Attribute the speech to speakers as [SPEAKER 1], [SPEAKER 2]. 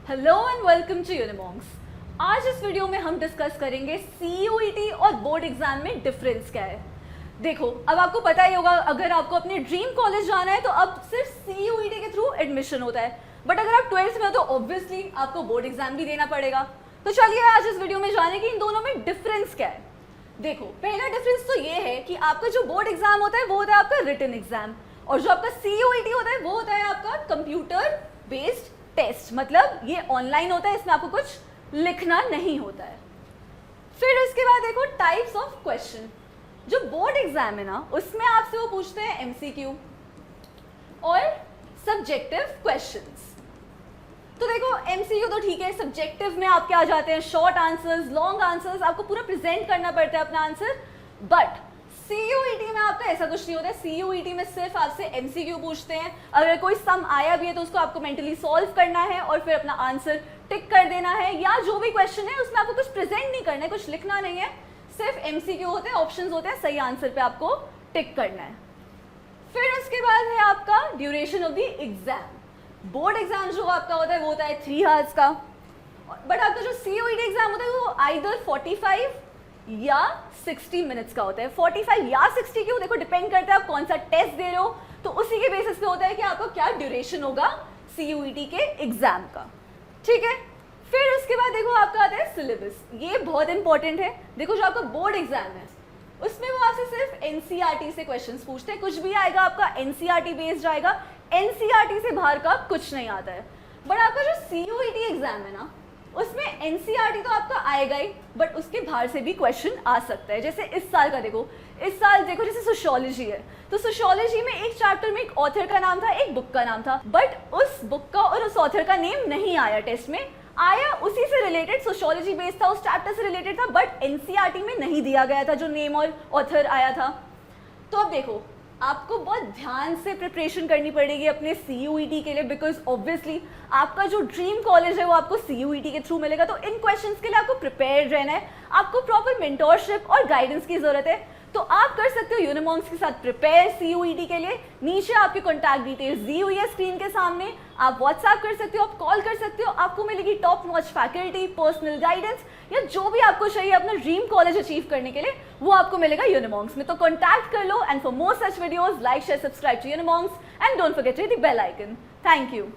[SPEAKER 1] Hello and welcome to Unimonks. आज इस video में हम डिस्कस करेंगे सीयूईटी और बोर्ड एग्जाम में डिफरेंस क्या है। देखो, अब आपको पता ही होगा, अगर आपको अपने ड्रीम कॉलेज जाना है तो अब सिर्फ सीयूईटी के थ्रू एडमिशन होता है, बट अगर आप 12th में हो तो ऑब्वियसली आपको बोर्ड एग्जाम भी देना पड़ेगा। तो चलिए आज इस वीडियो में जाने कि इन दोनों में डिफरेंस क्या है। देखो, पहला डिफरेंस तो ये है कि आपका जो बोर्ड एग्जाम होता है वो होता है आपका रिटन एग्जाम, और जो आपका सीयूईटी होता है वो होता है आपका कंप्यूटर बेस्ड टेस्ट। मतलब ये ऑनलाइन होता है, इसमें आपको कुछ लिखना नहीं होता है। फिर उसके बाद देखो टाइप्स ऑफ क्वेश्चन। जो बोर्ड एग्जाम है ना, उसमें आपसे वो पूछते हैं एमसीक्यू और सब्जेक्टिव क्वेश्चंस। तो देखो एमसीक्यू तो ठीक है, सब्जेक्टिव में आपके आ जाते हैं शॉर्ट आंसर्स, लॉन्ग आंसर्स, आपको पूरा प्रेजेंट करना पड़ता है अपना आंसर। बट सीयूईटी में आपका ऐसा कुछ नहीं होता है। सीयूईटी में सिर्फ आपसे एमसीक्यू पूछते हैं, अगर कोई सम आया भी है तो उसको आपको मेंटली सॉल्व करना है और फिर अपना आंसर टिक कर देना है, या जो भी क्वेश्चन है उसमें आपको कुछ प्रेजेंट नहीं करना है, कुछ लिखना नहीं है, सिर्फ एमसीक्यू होते हैं, ऑप्शंस होते हैं, सही आंसर पे आपको टिक करना है। फिर उसके बाद है आपका duration of the exam. Board exam जो आपका होता है वो होता है 3 आवर्स का, बट आपका जो सीयूईटी एग्जाम होता है वो आइदर 45 या 60 मिनट्स का होता है। 45 या 60 क्यों, देखो डिपेंड करता है आप कौन सा टेस्ट दे रहे हो, तो उसी के बेसिस पे होता है कि आपका क्या ड्यूरेशन होगा सीयूईटी के एग्जाम का। ठीक है, फिर उसके बाद देखो आपका आता है सिलेबस। ये बहुत इंपॉर्टेंट है। देखो जो आपका बोर्ड एग्जाम है उसमें वो आपसे सिर्फ एनसीईआरटी से क्वेश्चंस पूछते हैं, कुछ भी आएगा आपका एनसीईआरटी बेस्ड आएगा, एनसीईआरटी से बाहर का कुछ नहीं आता है। बट आपका जो सीयूईटी एग्जाम है ना, उसमें एनसीईआरटी तो आपका आएगा ही, बट उसके बाहर से भी क्वेश्चन आ सकता है। जैसे इस साल का देखो, इस साल देखो जैसे सोशियोलॉजी है, तो सोशियोलॉजी में एक चैप्टर में एक ऑथर का नाम था, एक बुक का नाम था, बट उस बुक का और उस ऑथर का नेम नहीं आया टेस्ट में, आया उसी से रिलेटेड, सोशियोलॉजी बेस्ड था, उस चैप्टर से रिलेटेड था, बट एनसीईआरटी में नहीं दिया गया था जो नेम और ऑथर आया था। तो अब देखो आपको बहुत ध्यान से प्रिपरेशन करनी पड़ेगी अपने सीयूईटी के लिए, बिकॉज ऑब्वियसली आपका जो ड्रीम कॉलेज है वो आपको सीयूईटी के थ्रू मिलेगा। तो इन क्वेश्चंस के लिए आपको प्रिपेयर रहना है, आपको प्रॉपर मेंटोरशिप और गाइडेंस की जरूरत है। तो आप कर सकते हो यूनिमॉन्क्स के साथ प्रिपेयर सीयूईटी के लिए। नीचे आपकी कॉन्टैक्ट डिटेल्स दी हुई है स्क्रीन के सामने, आप व्हाट्सएप कर सकते हो, आप कॉल कर सकते हो, आपको मिलेगी top notch faculty, personal guidance, या जो भी आपको चाहिए अपना ड्रीम कॉलेज अचीव करने के लिए वो आपको मिलेगा यूनिमॉन्क्स में। तो कॉन्टैक्ट कर लो, and for more such videos like share subscribe to Unimonks and don't forget to hit the bell icon. Thank you.